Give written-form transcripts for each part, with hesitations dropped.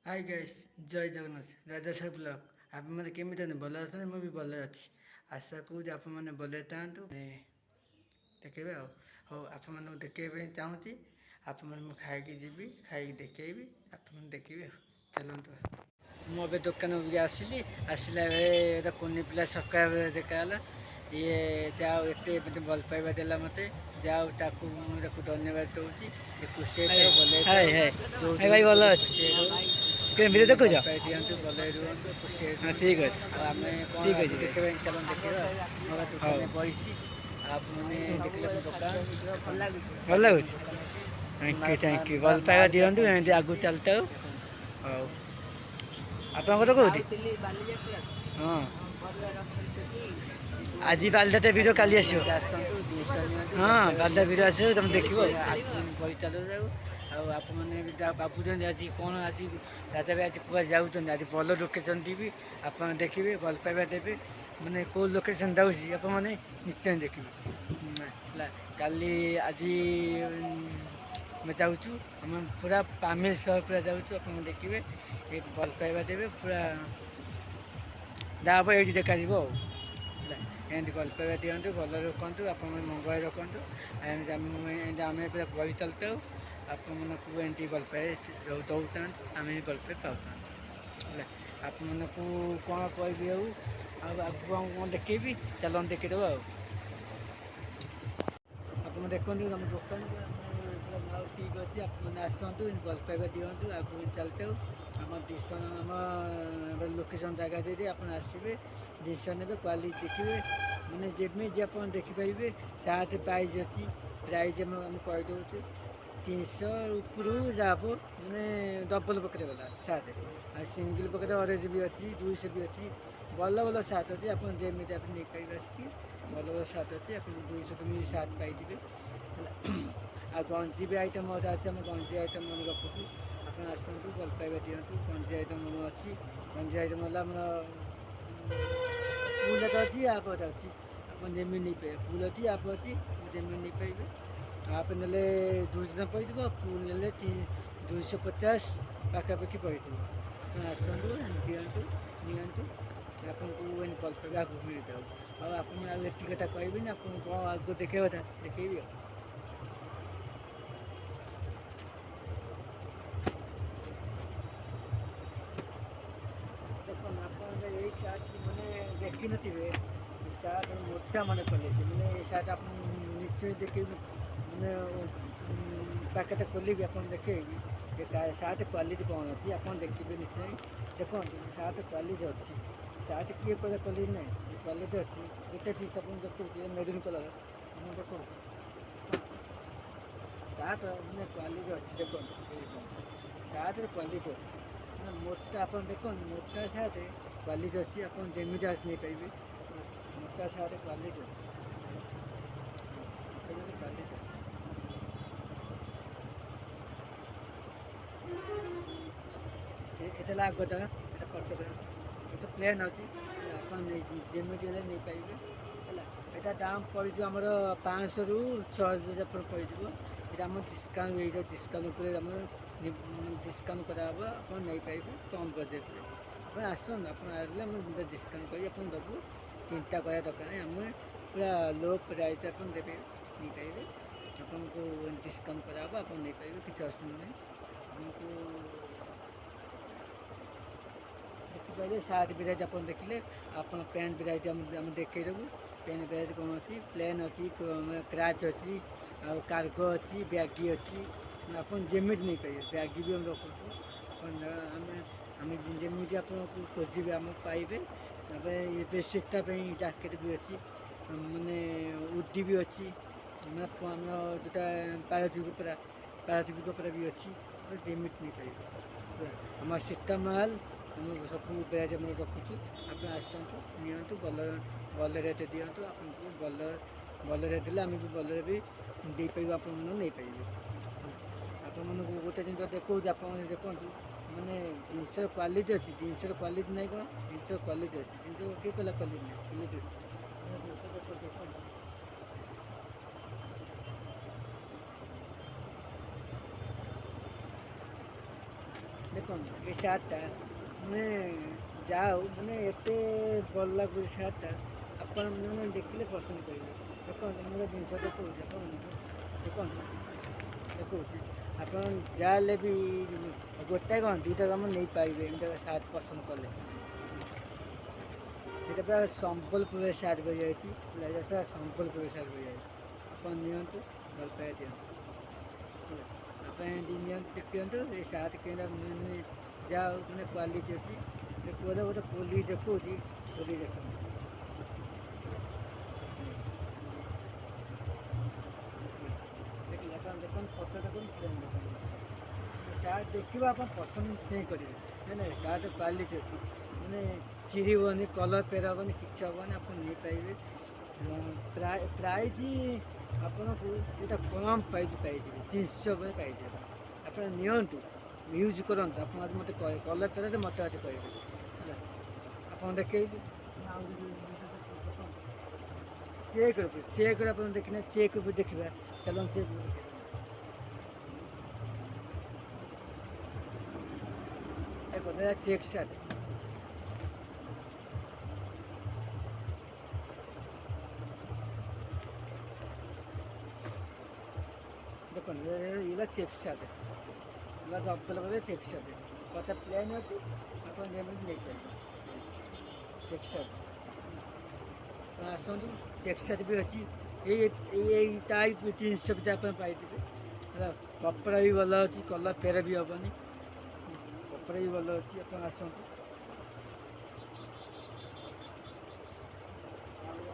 High guys ଜୟ ଜଗନ୍ନାଥ ରାଜା sir block ଆପଣମାନେ କେମିତି ଅଛନ୍ତି? ଭଲ ଅଛନ୍ତି? ମୁଁ ବି ଭଲରେ ଅଛି। ଆଶା କରୁଛି ଆପଣମାନେ ଭଲରେ ଥାଆନ୍ତୁ। ଦେଖେଇବେ ଆଉ ହଉ ଆପଣମାନଙ୍କୁ ଦେଖେଇବା ପାଇଁ ଚାହୁଁଛି। ଆପଣମାନେ ମୁଁ ଖାଇକି ଯିବି, ଖାଇକି ଦେଖେଇବି, ଆପଣମାନେ ଦେଖିବେ ଆଉ ଚାଲନ୍ତୁ। ମୁଁ ଏବେ ଦୋକାନକୁ ଆସିଲି। ଆସିଲା ବେଳେ ଗୋଟେ କୁନି ପିଲା ସକାଳେ ଦେଖାହେଲା। ଇଏ ଯାହା ହଉ ଏତେ ମୋତେ ଭଲ ପାଇବା ଦେଲା ମୋତେ, ଯାହା ହଉ ତାକୁ ମୁଁ ତାକୁ ଧନ୍ୟବାଦ ଦେଉଛି। ଖୁସି ହେଇଥାଉ, ଭଲ ହେଇଥାଉ, ଭାଇ ଭଲ ଅଛି। ଖୁସି ହେଇଥାଉ। ଭିଡ଼ିଓ ଆପଣମାନେ ଦେଖୁଛ? ଭଲ ପାଇ ଦିଅନ୍ତୁ, ଭଲରେ ରୁହନ୍ତୁ, ଖୁସି ହଁ ରୁହନ୍ତୁ। ଠିକ୍ ଅଛି ଆଉ ଆମେ କ'ଣ ଠିକ୍ ଆଜି ଅଛି ଭାଇ। ଦେଖିବା ପାଇଁ ଚାଲନ୍ତୁ ଦେଖିବା। ମୋ ହଉ ଦୋକାନରେ ବସିଛି। ଆଉ ଆପଣମାନେ ଦେଖିଲେ ମୋ ଦୋକାନ ଭଲ ଲାଗୁଛି, ଭଲ ମୋ ଲାଗୁଛି। ଦୋକାନ ଅଛି। ଥ୍ୟାଙ୍କ ୟୁ ଭଲ ପାଇବା ଦିଅନ୍ତୁ, ଏମିତି ଆଗକୁ ଚାଲିଥାଉ। ହଉ ଆପଣଙ୍କ ଘର କୋଉଠି? ହଁ ଆଜି ବାଲିଯାତ୍ରା ଭିଡ଼ିଓ କାଲି ଆସିବ। ଆସନ୍ତୁ, ଜିନିଷ ନିଅନ୍ତୁ, ଭଲ ହଁ ପାଇବା ବାଲିଯାତ୍ରା ଦିଅନ୍ତୁ। ଭିଡ଼ିଓ ଆସିବ ତମେ ଦେଖିବ ଏମିତି ଆଉ। ଆଗକୁ ବଢ଼ିଚାଲୁ ଯାଉ। ଆଉ ଆପଣମାନେ ବି ଯାହା ଭାବୁଛନ୍ତି ଆଜି କ'ଣ ଆଜି ରାଜା ଭାଇ ଆଜି କୁଆଡ଼େ ଯାଉଛନ୍ତି, ଆଜି ଭଲ ଲୋକେସନ୍ ଯିବି, ଆପଣ ଦେଖିବେ, ଭଲ ପାଇବା ଦେବେ। ମାନେ କେଉଁ ଲୋକେସନ୍ ଯାଉଛି ଆପଣମାନେ ନିଶ୍ଚୟ ଦେଖିବେ ହେଲା। କାଲି ଆଜି ଆମେ ଯାଉଛୁ, ଆମେ ପୁରା ଫ୍ୟାମିଲି ସହ ପୁରା ଯାଉଛୁ। ଆପଣ ଦେଖିବେ, ଏ ଭଲ ପାଇବା ଦେବେ ପୁରା। ଯାହା ହବ ଏଇଠି ଦେଖାଯିବ ଆଉ ହେଲା। ଏମିତି ଭଲ ପାଇବା ଦିଅନ୍ତୁ, ଭଲରେ ରଖନ୍ତୁ, ଆପଣମାନେ ମଙ୍ଗଳରେ ରଖନ୍ତୁ। ଏମିତି ଆମେ ପୁରା ବଢ଼ି ଚାଲିଥାଉ। ଆପଣମାନଙ୍କୁ ଏମିତି ଭଲ ପାଇବା ଦେଉଥାନ୍ତୁ, ଆମେ ବି ଭଲ ପାଇବା ପାଉଥାନ୍ତୁ ହେଲା। ଆପଣମାନଙ୍କୁ କ'ଣ କହିବି ଆଉ ଆଗକୁ କ'ଣ ଦେଖେଇବି, ଚାଲନ୍ତୁ ଦେଖେଇଦେବା ଆଉ। ଆପଣ ଦେଖନ୍ତୁ ଆମ ଦୋକାନକୁ, ପୁରା ମାଲ ଠିକ୍ ଅଛି। ଆପଣମାନେ ଆସନ୍ତୁ, ଭଲ ପାଇବା ଦିଅନ୍ତୁ, ଆଗକୁ ଚାଲିଥାଉ। ଆମ ଲୋକେସନ୍ ଜାଗା ଦେଇଦେବି, ଆପଣ ଆସିବେ, ଜିନିଷ ନେବେ, କ୍ୱାଲିଟି ଦେଖିବେ। ମାନେ ଯେମିତି ଆପଣ ଦେଖିପାରିବେ। ସାର୍ଟ ପ୍ରାଇଜ୍ ଅଛି, ପ୍ରାଇଜ୍ ଆମେ କହିଦେଉଛୁ 300 ଉପରୁ ଯାହାବ ମାନେ ଡବଲ ପକେଟ୍ ବାଲା ସାର୍ଟ। ଆଉ ସିଙ୍ଗଲ ପକେଟ୍ ଅଢ଼େଇଶହ ବି ଅଛି, 200 ବି ଅଛି। ଭଲ ଭଲ ସାର୍ଟ ଅଛି, ଆପଣ ଯେମିତି ଆପଣ ନେଇପାରିବେ ଆସିକି। ଭଲ ଭଲ ସାର୍ଟ ଅଛି, ଆପଣ 200 ବି ସାର୍ଟ ପାଇଯିବେ ହେଲା। ଆଉ ଗଞ୍ଜି ବି ଆଇଟମ୍ ଅଛି, ଆମ ଗଞ୍ଜି ଆଇଟମ୍ ଆମେ ରଖୁଛୁ। ଆପଣ ଆସନ୍ତୁ, ଭଲ ପାଇବା ଦିଅନ୍ତୁ। ଗଞ୍ଜି ଆଇଟମ୍ ଅଛି, ଗଞ୍ଜି ଆଇଟମ୍ ହେଲା ଆମର ଫୁଲ୍ ଅଛି, ହାଫ୍ ଅଛି। ଆପଣ ଯେମିତି ନେଇପାରିବେ, ଫୁଲ୍ ଅଛି, ହାଫ୍ ଅଛି, ଯେମିତି ନେଇପାରିବେ। ହାଫ୍ ନେଲେ 200 ଟଙ୍କା ପଡ଼ିଯିବ, ଫୁଲ୍ ନେଲେ 250 ପାଖାପାଖି ପଡ଼ିଯିବ। ଆପଣ ଆସନ୍ତୁ, ଦିଅନ୍ତୁ, ନିଅନ୍ତୁ, ଆପଣଙ୍କୁ ଭଲ ପାଇବା ଆଗକୁ ମିଳିଥାଉ। ଆଉ ଆପଣ ଆଉ ଏତିକି କଥା କହିବେନି, ଆପଣଙ୍କୁ କ'ଣ ଆଗକୁ ଦେଖେଇବା କଥା ଦେଖେଇବି ଆଉ। ଦେଖନ୍ତୁ ଆପଣ ଏଇ ସାର୍ଟ ମାନେ ଦେଖିନଥିବେ, ଏ ସାର୍ଟ ମୋଟା ମାନେ ଖୋଲିଛି, ମାନେ ଏ ସାର୍ଟ ଆପଣ ନିଶ୍ଚୟ ଦେଖେଇବି। ମାନେ ପ୍ୟାକେଟ୍ ଖୋଲିକି ଆପଣ ଦେଖେଇବି ଯେ ସାର୍ଟ କ୍ୱାଲିଟି କ'ଣ ଅଛି, ଆପଣ ଦେଖିବେ ନିଶ୍ଚୟ। ଦେଖନ୍ତୁ ସାର୍ଟ କ୍ୱାଲିଟି ଅଛି, ସାର୍ଟ କିଏ କହିଲେ କ୍ୱାଲିଟି ନାହିଁ, କ୍ୱାଲିଟି ଅଛି। ଗୋଟେ ପିସ୍ ଆପଣ ଦେଖନ୍ତୁ, ମେରୁନ୍ କଲର୍ ଆପଣ ଦେଖନ୍ତୁ, ସାର୍ଟ ମାନେ କ୍ୱାଲିଟି ଅଛି। ଦେଖନ୍ତୁ ସାର୍ଟରେ କ୍ୱାଲିଟି ଅଛି, ମାନେ ମୋଟା ଆପଣ ଦେଖନ୍ତୁ, ମୋଟା ସାର୍ଟ କ୍ୱାଲିଟି ଅଛି। ଆପଣ ଯେମିତି ଆସି ନେଇପାରିବେ, ମୋଟା ସାର୍ଟ କ୍ୱାଲିଟି ଅଛି, ମୋଟା ସାର୍ଟ କ୍ୱାଲିଟି ଅଛି। ଏଟା ହେଲା ଆଗଟା, ଏଟା ପଛଟା, ଏଟା ପ୍ଲେନ୍ ଅଛି, ଆପଣ ଯେମିତି ହେଲେ ନେଇପାରିବେ ହେଲା। ଏଟା ଦାମ୍ ପଡ଼ିଯିବ ଆମର 500ରୁ 600 ଆପଣ ପଡ଼ିଯିବ। ଏଇଟା ଆମର ଡିସ୍କାଉଣ୍ଟ, ଏଇଟା ଡିସ୍କାଉଣ୍ଟ ଉପରେ ଆମର ଡିସ୍କାଉଣ୍ଟ କରାହେବ, ଆପଣ ନେଇପାରିବେ କମ୍ ବଜେଟ୍ରେ। ଆପଣ ଆସନ୍ତୁ, ଆପଣ ଆସିଲେ ଆମେ ଡିସ୍କାଉଣ୍ଟ କରି ଆପଣ ଦେବୁ। ଚିନ୍ତା କରିବା ଦରକାର ନାହିଁ, ଆମେ ପୁରା ଲୋ ପ୍ରାଇସ୍ ଆପଣ ଦେବେ, ନେଇପାରିବେ। ଆପଣଙ୍କୁ ଡିସ୍କାଉଣ୍ଟ କରାହେବ, ଆପଣ ନେଇପାରିବେ, କିଛି ଅସୁବିଧା ନାହିଁ। ଆପଣଙ୍କୁ ଦେଖିପାରିବେ ସାର୍ଟ ଭେରାଇଟି ଆପଣ ଦେଖିଲେ। ଆପଣ ପ୍ୟାଣ୍ଟ ଭେରାଇଟି ଆମେ ଦେଖେଇଦେବୁ। ପ୍ୟାଣ୍ଟ ଭେରାଇଟି କ'ଣ ଅଛି, ପ୍ଲେନ୍ ଅଛି, କ୍ରାଚ୍ ଅଛି, ଆଉ କାର୍ଗୋ ଅଛି, ବ୍ୟାଗି ଅଛି। ଆପଣ ଯେମିତି ନେଇପାରିବେ, ବ୍ୟାଗି ବି ଆମେ ରଖୁଛୁ। ଆମେ ଯେମିତି ଆପଣଙ୍କୁ ଖୋଜିବେ ଆମକୁ ପାଇବେ। ତାପରେ ବେଡ଼ସିଟ୍ଟା ପାଇଁ ଜ୍ୟାକେଟ୍ ବି ଅଛି, ମାନେ ଉଡ଼ି ବି ଅଛି, ମାନେ ଆମର ଯେଉଁଟା ପାରାଦ୍ୱୀପ କପଡ଼ା ବି ଅଛି। ଯେମିତି ନେଇପାରିବେ ହେଲା। ଆମର ସୀତା ମାଲ, ଆମେ ସବୁ ଭେରାଇଟି ଆମେ ରଖୁଛୁ। ଆପଣ ଆସନ୍ତୁ, ନିଅନ୍ତୁ, ଭଲ ରେଟ୍ ଦିଅନ୍ତୁ। ଆପଣଙ୍କୁ ଭଲ ରେଟ୍ ଦେଲେ ଆମେ ବି ଭଲରେ ବି ଦେଇପାରିବୁ, ଆପଣମାନଙ୍କୁ ନେଇପାରିବେ ହେଲା। ଆପଣମାନଙ୍କୁ ଗୋଟେ ଜିନିଷ ଦେଖାଉଛି, ଆପଣ ଦେଖନ୍ତୁ, ମାନେ ଜିନିଷର କ୍ୱାଲିଟି ଅଛି। ଜିନିଷର କ୍ୱାଲିଟି ନାହିଁ କ'ଣ, ଜିନିଷର କ୍ୱାଲିଟି ଅଛି। ଜିନିଷ କିଏ କହିଲା କ୍ୱାଲିଟି ନାହିଁ, କ୍ୱାଲିଟି ଅଛି। ଜିନିଷ ଦେଖନ୍ତୁ, ଦେଖନ୍ତୁ ଏ ସାର୍ଟଟା ମାନେ ଯାହା ହଉ ମାନେ ଏତେ ଭଲ ଲାଗୁଛି ସାର୍ଟଟା ଆପଣ ମାନେ ଦେଖିଲେ ପସନ୍ଦ କରିବେ। ଦେଖନ୍ତୁ ମୁଁ ଗୋଟେ ଜିନିଷ ଦେଖାଉଛି ଆପଣଙ୍କୁ ଦେଖନ୍ତୁ ଦେଖାଉଛି ଆପଣ ଯାହା ହେଲେ ବି ଗୋଟାଏ କ'ଣ ଦୁଇଟା କାମ ନେଇପାରିବେ ଏମିତି ସାର୍ଟ ପସନ୍ଦ କଲେ। এটা পুরা সম্বলপুরের সার বেরিয়ে যাচ্ছি এটা পুরা সম্বলপুরের সার বেরিয়ে যাচ্ছি ଆପଣ ନିଅନ୍ତୁ ଭଲ ପାଇବା ଦିଅନ୍ତୁ ହେଲା ଆପଣ ଏମିତି ନିଅନ୍ତୁ ଦେଖନ୍ତୁ ଏ ସାର୍ଟ କେମିତି ମାନେ ଯାହା ହଉ ମାନେ କ୍ୱାଲିଟି ଅଛି ପୁରା ବୋଧେ ପୋଲି ଦେଖାଉଛି ପୋଲି ଦେଖନ୍ତୁ ଦେଖିଲେ ଆପଣ ଦେଖନ୍ତୁ ଫଟୋ ଦେଖନ୍ତୁ ଫ୍ରେମ୍ ଦେଖନ୍ତୁ ସାର୍ଟ ଦେଖିବା ଆପଣ ପସନ୍ଦ ସେଇ କରିବେ ନାଇଁ ସାର୍ଟ କ୍ୱାଲିଟି ଅଛି ମାନେ ଚିରିବନି କଲର୍ ଫେର୍ ହେବନି କିଛି ହେବନି ଆପଣ ନେଇପାରିବେ ପ୍ରାଇଜ୍ ଆପଣଙ୍କୁ ଏଇଟା କମ୍ ପ୍ରାଇଜ୍ ପାଇଯିବେ 300 ଉପରେ ପାଇଯିବେ ଆପଣ ନିଅନ୍ତୁ ୟୁଜ୍ କରନ୍ତୁ ଆପଣ ଆଜି ମୋତେ କହିବେ କଲର୍ ଫେର୍ ମୋତେ ଆଜି କହିବେ ହେଲା ଆପଣ ଦେଖେଇବେ ଚେକ୍ କରିବେ ଚେକ୍ କରି ଆପଣ ଦେଖିଲେ ଚେକ୍ ଉପରେ ଦେଖିବା ଚାଲନ୍ତୁ ଚେକ୍ ଦେଖିବା ଚେକ୍ ସାର୍ଟ ଦେଖନ୍ତୁ ଏଇଟା ଚେକ୍ ସାର୍ଟ ଏଇଟା ଡବଲ କଲେ ଚେକ୍ ସାର୍ଟ କଥା ପ୍ଲେନ୍ ଅଛି ଆପଣ ଯେମିତି ନେଇପାରିବେ ଚେକ୍ ସାର୍ଟ ଆପଣ ଆସନ୍ତୁ ଚେକ୍ ସାର୍ଟ ବି ଅଛି ଏଇ ଟାଇପ୍ 300 ଭିତରେ ଆପଣ ପାଇଯିବେ ହେଲା କପଡ଼ା ବି ଭଲ ଅଛି କଲର୍ ଫେର୍ ବି ହେବନି କପଡ଼ା ବି ଭଲ ଅଛି ଆପଣ ଆସନ୍ତୁ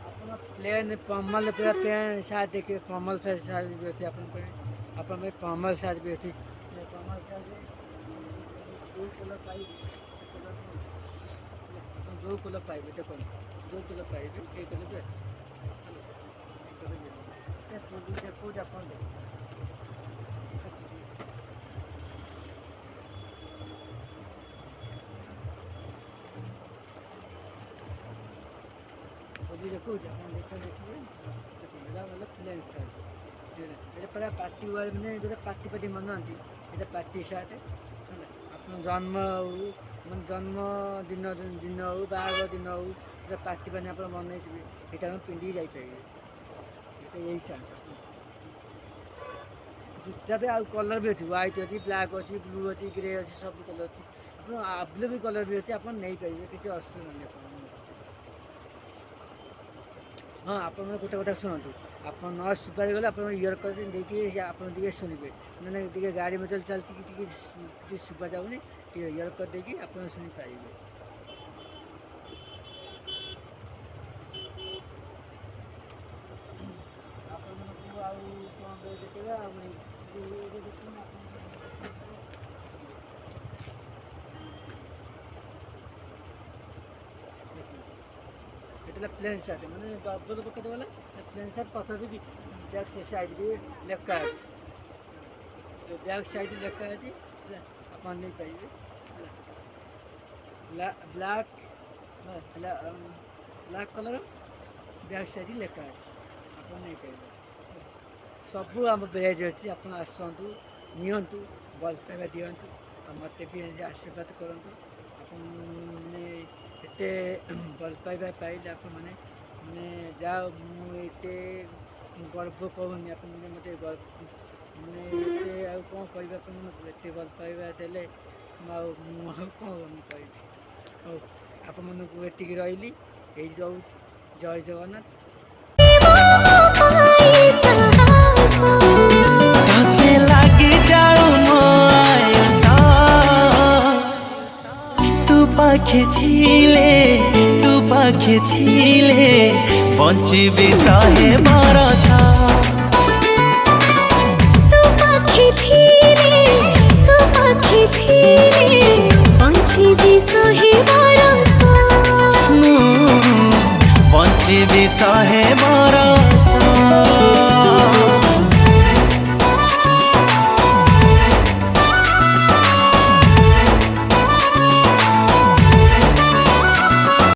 ଆପଣ ପ୍ଲେନ୍ କମଲ ପୁରା ପ୍ୟାଣ୍ଟ ସାର୍ଟ ଦେଖିବେ କମଲ ସାର୍ଟ ବି ଅଛି ଆପଣଙ୍କ ପାଇଁ ଆପଣଙ୍କ ପାଇଁ କମଲ ସାର୍ଟ ବି ଅଛି କମଲ ସାର୍ଟ ଯେଉଁ କଲର୍ ପାଇବେ ଆପଣ ଯେଉଁ କଲର୍ ପାଇବେ ଦେଖନ୍ତୁ ଯେଉଁ କଲର୍ ପାଇବେ ଏଇ କଲର୍ ବି ଅଛି ଦେଖାଉଛି ଆପଣ देखो देखिए मतलब प्लेन सार्ट ये पूरा पार्टी वाले मैंने जो पार्टी मनाती ये पार्टी सार्ट है आप जन्म मैं जन्म दिन दिन हो बाग दिन हो पार्टी मैंने आप मनई यहाँ पिंधिक जापर यही सार्ट जूता भी आउ कलर भी अच्छी व्हाइट अच्छी ब्लैक अच्छी ब्लू अच्छी ग्रे अच्छी सब कलर अच्छी आप अवेलेबल कलर भी अच्छी आप नहीं पारे किसी असुविधा नहीं हाँ आप गोटे कथा शुणु आप न सुपारी गले आप इयर कड देखिए आप शुणे ना गाड़ी मटर चलती सुबा जाऊनी इयर कड देखिए आप शुणी पारे এটা প্লেন শার্ট মানে ডবল পকেট वाला প্লেন শার্ট কথা भी ব্যাক সাইড भी লেখা আছে তো ব্যাক সাইড লেখা আছে আপন नहीं पाइबे black black colour back side लेखा अच्छे आप नहीं पाइबे सब आम भेज अच्छी आप आसतु नियंतु भल पाइबा दिंतु मत भी आशीर्वाद करूँ आप एते भल पाइबा पाइले आप मैंने जाओ मुझे गर्व कहूनी आप मत गर्व मैंने कौन कह भल पाइबा देले कौन कह आप मन को ये रही रोज जय जगन्नाथ तू पाखे थिले बंचिबे सहे बरसा तू पाखे थिले बंचिबे सहे बरसा बंचिबे सहे बरसा